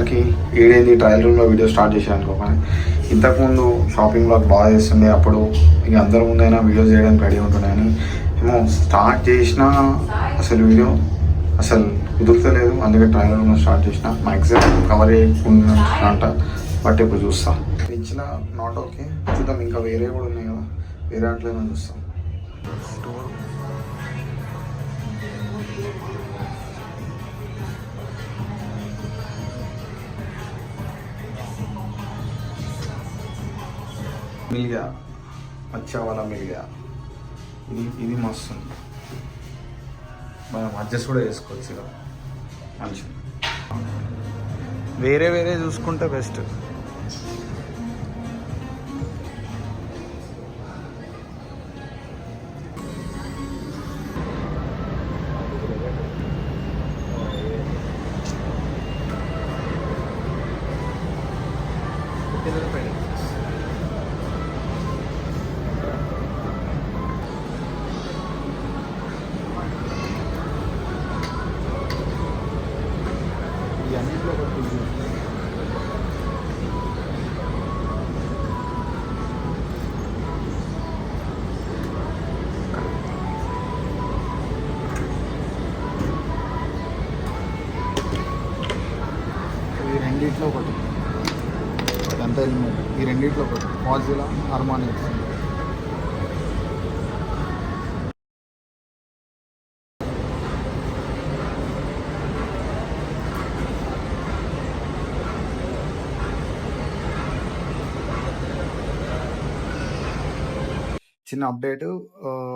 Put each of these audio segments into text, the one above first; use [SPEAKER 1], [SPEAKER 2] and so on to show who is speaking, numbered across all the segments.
[SPEAKER 1] వచ్చేసరికి ఏడేంది ట్రయల్ రూమ్లో video start చేశాను అనుకోగానే ఇంతకుముందు షాపింగ్ బ్లాగ్ బాగా చేస్తుండే అప్పుడు ఇక అందరి ముందైనా వీడియోస్ చేయడానికి రెడీ ఉంటున్నాయని ఏమో స్టార్ట్ చేసిన అసలు వీడియో అసలు కుదురుతలేదు. అందుకే ట్రయల్ రూమ్లో స్టార్ట్ చేసిన మ్యాక్సిమం కవర్ చేయకుండా బట్ ఇప్పుడు చూస్తా ఇచ్చిన నాట్ ఓకే చూద్దాం. ఇంకా వేరే కూడా ఉన్నాయి కదా, వేరే అట్లనే చూస్తాం. मिल गया, अच्छा वाला मिल गया. ఇది మస్తు మనం అడ్జస్ట్ కూడా చేసుకోవచ్చు. ఇక మంచి వేరే వేరే చూసుకుంటే బెస్ట్. రెండిట్లో ఒకటి అదంతా హెల్మెట్. ఈ రెండిట్లో ఒకటి మాజిలా అర్మానీ వస్తుంది. చిన్న అప్డేట్,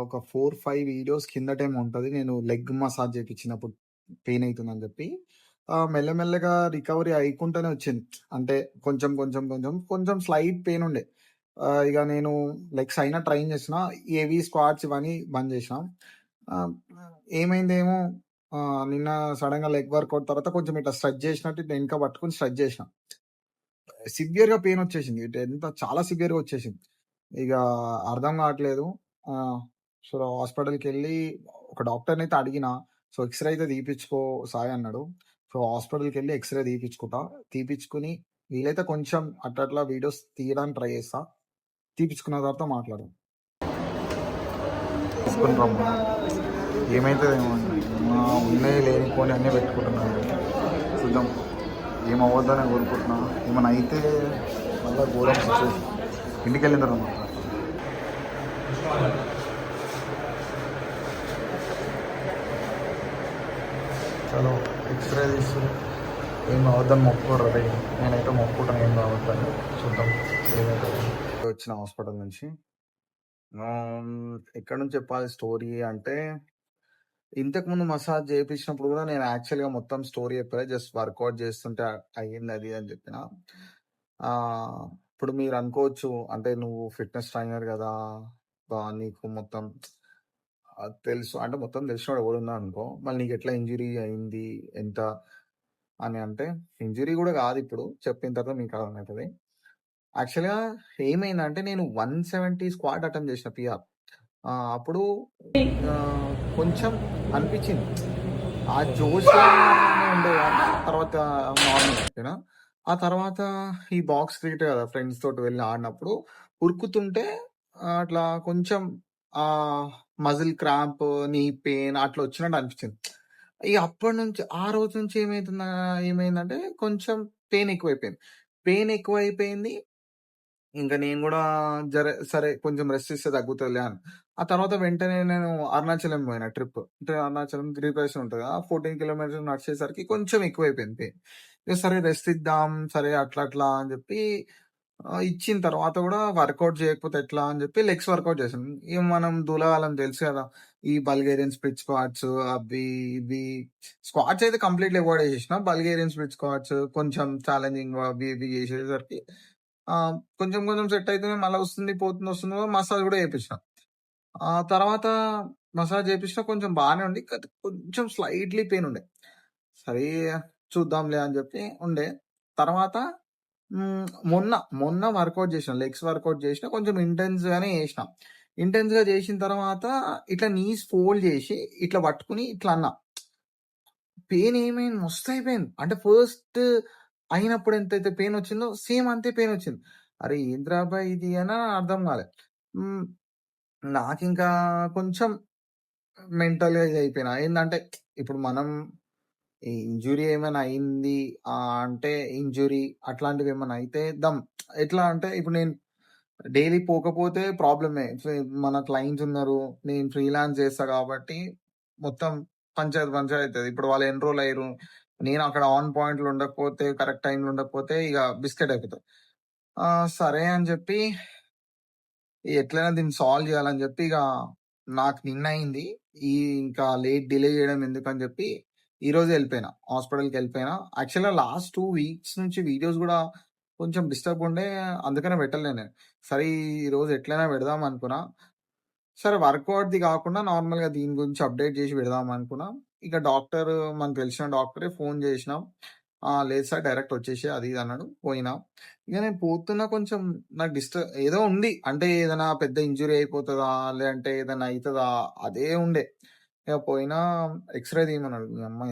[SPEAKER 1] ఒక 4-5 వీడియోస్ కింద టైం ఉంటుంది. నేను లెగ్ మసాజ్ చేయించినప్పుడు పెయిన్ అవుతుందని చెప్పి మెల్లమెల్లగా రికవరీ అయికుంటూనే వచ్చింది. అంటే కొంచెం కొంచెం కొంచెం కొంచెం స్లైట్ పెయిన్ ఉండే. ఇక నేను లెగ్స్ అయినా ట్రైన్ చేసిన, ఏవి స్క్వాట్స్ ఇవన్నీ బంద్ చేసిన. ఏమైందేమో నిన్న సడన్గా లెగ్ వర్కౌట్ తర్వాత కొంచెం ఇట్లా స్ట్రెచ్ చేసినట్టు ఇట్లా వెనక పట్టుకుని స్ట్రెచ్ చేసిన. సివియర్గా పెయిన్ వచ్చేసింది. ఇటు ఎంత చాలా సివియర్గా వచ్చేసింది. ఇక అర్థం కావట్లేదు. సో హాస్పిటల్కి వెళ్ళి ఒక డాక్టర్ని అయితే అడిగిన. సో ఎక్స్రే అయితే తీపిచ్చుకో సాయి అన్నాడు. సో హాస్పిటల్కి వెళ్ళి ఎక్స్రే తీపిచ్చుకుని వీలైతే కొంచెం అట్లా వీడియోస్ తీయడానికి ట్రై చేస్తా. తీపిచ్చుకున్న తర్వాత మాట్లాడు. ఏమైతే ఉన్నాయి లేనిపోని అన్నీ పెట్టుకుంటున్నాను. చూద్దాం ఏమవ్వద్దని కోరుకుంటున్నా. ఏమైనా అయితే మళ్ళీ ఘోరం సిచ్యువేషన్. ఇంటికి వెళ్ళిన తర్వాత మాట్లాడతాను. చలో ఎక్స్రే తీసు ఏం అవద్దని మొక్కుకోరు రే. నేనైతే మొక్కుంటాను ఏం కావద్దని. చూద్దాం ఏమైతే. వచ్చిన హాస్పిటల్ నుంచి ఎక్కడి నుంచి చెప్పాలి స్టోరీ అంటే, ఇంతకుముందు మసాజ్ చేయించినప్పుడు కూడా నేను యాక్చువల్గా మొత్తం స్టోరీ చెప్పాలి. జస్ట్ వర్కౌట్ చేస్తుంటే అయ్యింది అది అని చెప్పిన. ఇప్పుడు మీరు అనుకోవచ్చు, అంటే నువ్వు ఫిట్నెస్ ట్రైనర్ కదా, నీకు మొత్తం తెలుసు అంటే మొత్తం తెలిసినవాడు ఎవరున్నా అనుకో, మళ్ళీ నీకు ఎట్లా ఇంజురీ అయింది ఎంత అని అంటే, ఇంజురీ కూడా కాదు ఇప్పుడు చెప్పిన తర్వాత మీకు అర్థమవుతుంది. యాక్చువల్గా ఏమైందంటే నేను 170 స్క్వాట్ అటెంప్ట్ చేసిన పిఆర్. అప్పుడు కొంచెం అనిపించింది ఆ జోష్లో ఉండే. తర్వాత నార్మల్ అయిపోయినా. ఆ తర్వాత ఈ బాక్స్ క్రికెట్ కదా ఫ్రెండ్స్ తోటి వెళ్ళి ఆడినప్పుడు ఉరుకుతుంటే అట్లా కొంచెం మజిల్ క్రాంప్, నీ పెయిన్ అట్లా వచ్చినట్టు అనిపించింది. ఇక అప్పటి నుంచి ఆ రోజు నుంచి ఏమైందంటే కొంచెం పెయిన్ ఎక్కువైపోయింది. ఇంకా నేను కూడా సరే కొంచెం రెస్ట్ ఇస్తే తగ్గుతుందిలే అని. ఆ తర్వాత వెంటనే నేను అరుణాచలం పోయిన ట్రిప్. అంటే అరుణాచలం గిరిప్రదక్షిణ ఉంటుంది కదా, 14 కిలోమీటర్స్ నడిచేసరికి కొంచెం ఎక్కువైపోయింది పెయిన్. ఇక సరే రెస్ట్ ఇద్దాం, సరే అట్లా అని చెప్పి ఇచ్చిన తర్వాత కూడా వర్కౌట్ చేయకపోతే ఎట్లా అని చెప్పి లెగ్స్ వర్కౌట్ చేసాం. ఇక మనం దూలగాలం తెలుసు కదా, ఈ బల్గేరియన్ స్ప్లిట్ స్క్వాట్స్ అవి ఇవి. స్క్వాట్స్ అయితే కంప్లీట్లీ అవాయిడ్ చేసేసిన. బల్గేరియన్ స్ప్లిట్ స్క్వాట్స్ కొంచెం ఛాలెంజింగ్ అవి ఇవి చేసేసరికి కొంచెం కొంచెం సెట్ అవుతుంది. మళ్ళీ వస్తుంది మసాజ్ కూడా చేయించిన. తర్వాత మసాజ్ చేయించిన కొంచెం బాగానే ఉండి, కొంచెం స్లైట్లీ పెయిన్ ఉండే. సరే చూద్దాంలే అని చెప్పి ఉండే. తర్వాత మొన్న వర్కౌట్ చేసిన, లెగ్స్ వర్కౌట్ చేసిన, కొంచెం ఇంటెన్స్గానే చేసిన. ఇంటెన్స్గా చేసిన తర్వాత ఇట్లా నీస్ ఫోల్డ్ చేసి ఇట్లా పట్టుకుని ఇట్లా అన్నా. పెయిన్ ఏమైంది మస్తు అయిపోయింది. అంటే ఫస్ట్ అయినప్పుడు ఎంతైతే పెయినొచ్చిందో సేమ్ అంతే పెయినొచ్చింది. అరే! ఏందిరా అబ్బాయి ఇది అని అర్థం కాలే. హ్మ్. నాకింకా కొంచెం మెంటల్‌గా ఇదయిపోయినా. ఏందంటే ఇప్పుడు మనం ఈ ఇంజ్యూరీ ఏమైనా అయింది అంటే ఇంజ్యూరీ అట్లాంటివేమన్నా అయితే ఎట్లా అంటే ఇప్పుడు నేను డైలీ పోకపోతే ప్రాబ్లమే. మన క్లయింట్స్ ఉన్నారు. నేను ఫ్రీలాన్స్ చేస్తా కాబట్టి మొత్తం పంచాయతీ. ఇప్పుడు వాళ్ళు ఎన్రోల్ అయ్యిర్రు. నేను అక్కడ ఆన్ పాయింట్‌లో ఉండకపోతే, కరెక్ట్ టైమ్‌లో ఉండకపోతే ఇగ బిస్కెట్ అయిపోతది. సరే అని చెప్పి ఎట్లైనా దీన్ని సాల్వ్ చేయాలని చెప్పి ఇగ నాకు నిన్నయింది. ఈ ఇంకా డిలే చేయడం ఎందుకని చెప్పి ఈరోజే ఎళ్ళిపోయినా. హాస్పిటల్‌కెళ్ళిపోయినా. యాక్చువల్‌గా లాస్ట్ 2 వీక్స్ నుంచి వీడియోస్ గూడా కొంచెం డిస్టర్బ్ ఉండే అందుకనే పెట్టలే నేను. సరే ఈరోజు ఎట్లైనా పెడదాం అనుకున్నా. సరే వర్కౌట్‌ది గాకుండా నార్మల్‌గా దీని గురించి అప్డేట్ జేసి పెడదామనుకున్నా. ఇక మనకు తెలిసిన డాక్టరే ఫోను జేసినాం. లేదు సార్ డైరెక్ట్ వచ్చేసేయి అది ఇది అన్నాడు. పోయినా. ఇక నేను పోతున్నా కొంచెం నాకు ఏదో ఉంది. అంటే ఏదైనా పెద్ద ఇంజ్యూరీ అయిపోతదా? లేదంటే ఏదైనా అయితదా? అదే ఉండే. ఇక పోయినా ఎక్స్‌రే తీయమన్నాడు. నీయమ్మ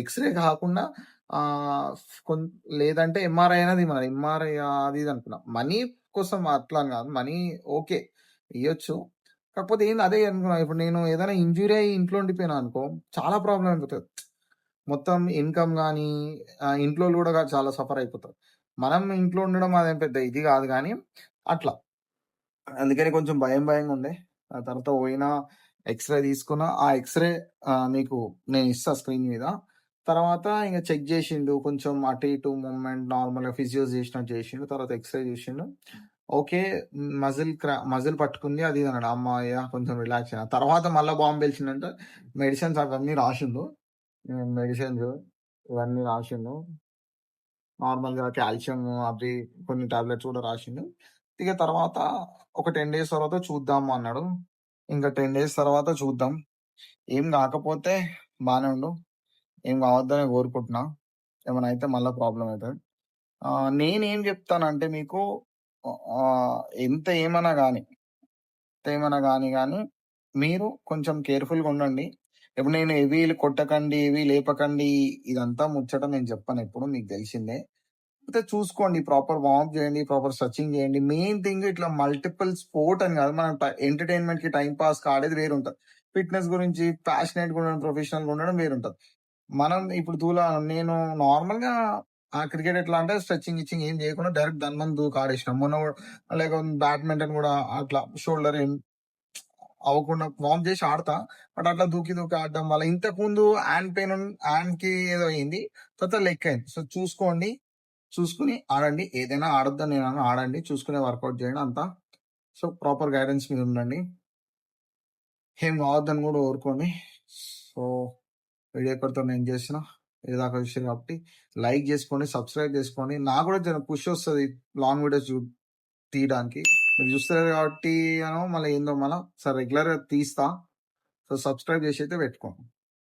[SPEAKER 1] ఎక్స్‌రే కాకుండా ఆహ్, కొన్ లేదంటే ఎంఆర్ఐ అయినా తీయమన్నాడు. ఎంఆర్ఐ అది ఇది అనుకున్నా. మనీ కోసం అట్లా అని గాదు. Money okay. ఇయ్యొచ్చు. కాకపోతే అదే అనుకున్నా. ఇప్పుడు నేను ఏదైనా ఇంజ్యూరీ అయ్యి ఇంట్లో ఉండిపోయినా అనుకో, చాలా ప్రాబ్లమ్ అయిపోతది. మొత్తం ఇన్‌కమ్ గానీ, ఇంట్లోళ్ళు గూడా చాలా సఫర్ అయిపోతారు. మనం ఇంట్లో ఉండడం అదేం పెద్ద ఇది గాదు గానీ, అట్లా. అందుకని కొంచెం భయంగా ఉండే. ఆ తర్వాత పోయినా, ఎక్స్‌రే తీసుకున్నా. ఆ ఎక్స్‌రే మీకు నేనిస్తా స్క్రీన్ మీద. తర్వాత ఇంగ చెక్ జేషిండు. కొంచెం అటు ఇటు మూవ్‌మెంట్ నార్మల్‌గా ఫిజియోస్ జేసినట్టు జేషిండు. తర్వాత ఎక్స్‌రే జూషిండు. ఓకే. మజిల్ పట్టుకుంది అది ఇది అన్నాడు. హమ్మయ్య! కొంచెం రిలాక్స్ అయినా. తర్వాత మళ్ళా బాంబ్ పేల్చిండంట. మెడిసిన్స్ అవన్నీ రాషిండు. మెడిసిన్స్ ఇవన్నీ రాషిండు. నార్మల్‌గా కాల్షియం అవి కొన్ని టాబ్లెట్స్ గూడా రాషిండు. ఇక తర్వాత ఒక 10 డేస్ తర్వాత చూద్దాం అన్నాడు. ఇంక 10 డేస్ తర్వాత చూద్దాం. ఏం గాకపోతే బానే ఉండు. ఏం గావద్దనే కోరుకుంటున్నా. ఏమైనా అయితే మళ్ళా ప్రాబ్లమ్ అయితది. నేనేం జెప్తానంటే మీకు ఎంత ఏమన్నా గాని, గాని మీరు కొంచెం కేర్‌ఫుల్‌గా ఉండండి. ఇప్పుడు నేను హెవీ కొట్టకండి, హెవీ లేపకండి ఇదంతా ముచ్చట నేను చెప్పనెప్పుడు మీకు తెలిసిందే. అయితే చూసుకోండి. ప్రాపర్ వార్మప్ చేయండి. ప్రాపర్ స్ట్రెచింగ్ చేయండి. మెయిన్ థింగ్ ఇట్లా మల్టిపుల్ స్పోర్ట్ అని కాదు. మనం ఎంటర్‌టైన్‌మెంట్‌కి టైమ్ పాస్‌కి ఆడేది వేరుంటది. ఫిట్‌నెస్ గురించి ప్యాషనేట్‌గా ఉండడం, ప్రొఫెషనల్‌గా ఉండడం వేరుంటది. మనం ఇప్పుడు నేను నార్మల్‌గా క్రికెట్ ఎట్లా అంటే స్ట్రెచింగ్, గిచ్చింగ్ ఏం చేయకుండా డైరెక్ట్ ధన్మని దూకి ఆడేసినాం. మొన్న గూడా బ్యాడ్మింటన్ గూడా అట్లా షోల్డర్ అవ్వకుండా వార్మ్ చేసి ఆడతా. బట్ అట్లా దూకి ఆడడం వల్ల ఇంతకుముందు హ్యాండ్‌కి ఏదో అయింది. తర్వాత లెగ్ అయింది. సో చూసుకోండి. చూసుకొని ఆడండి. ఏదైనా ఆడొద్దని నేననను. ఆడండి. చూసుకునే వర్కౌట్ చేయండి అంతా. సో, ప్రాపర్ గైడెన్స్ మీద ఉండండి. ఏం కావద్దని గూడా కోరుకోండి. సో, వీడియో ఇక్కడితోని ఎండ్ చేస్తున్నా. ఇదాక చూసిర్రు కాబట్టి లైక్ జేసుకోండి, సబ్స్క్రైబ్ జేసుకోండి. నాకు గూడా జర పుష్ ఒస్తది లాంగ్ వీడియోస్ తీయడానికి. మీరు చూస్తలేరు కాబట్టి మళ్ళీ ఏందో సరే రెగ్యులర్‌గా తీస్తా. సో, సబ్స్క్రైబ్ చేసి అయితే పెట్టుకోండి.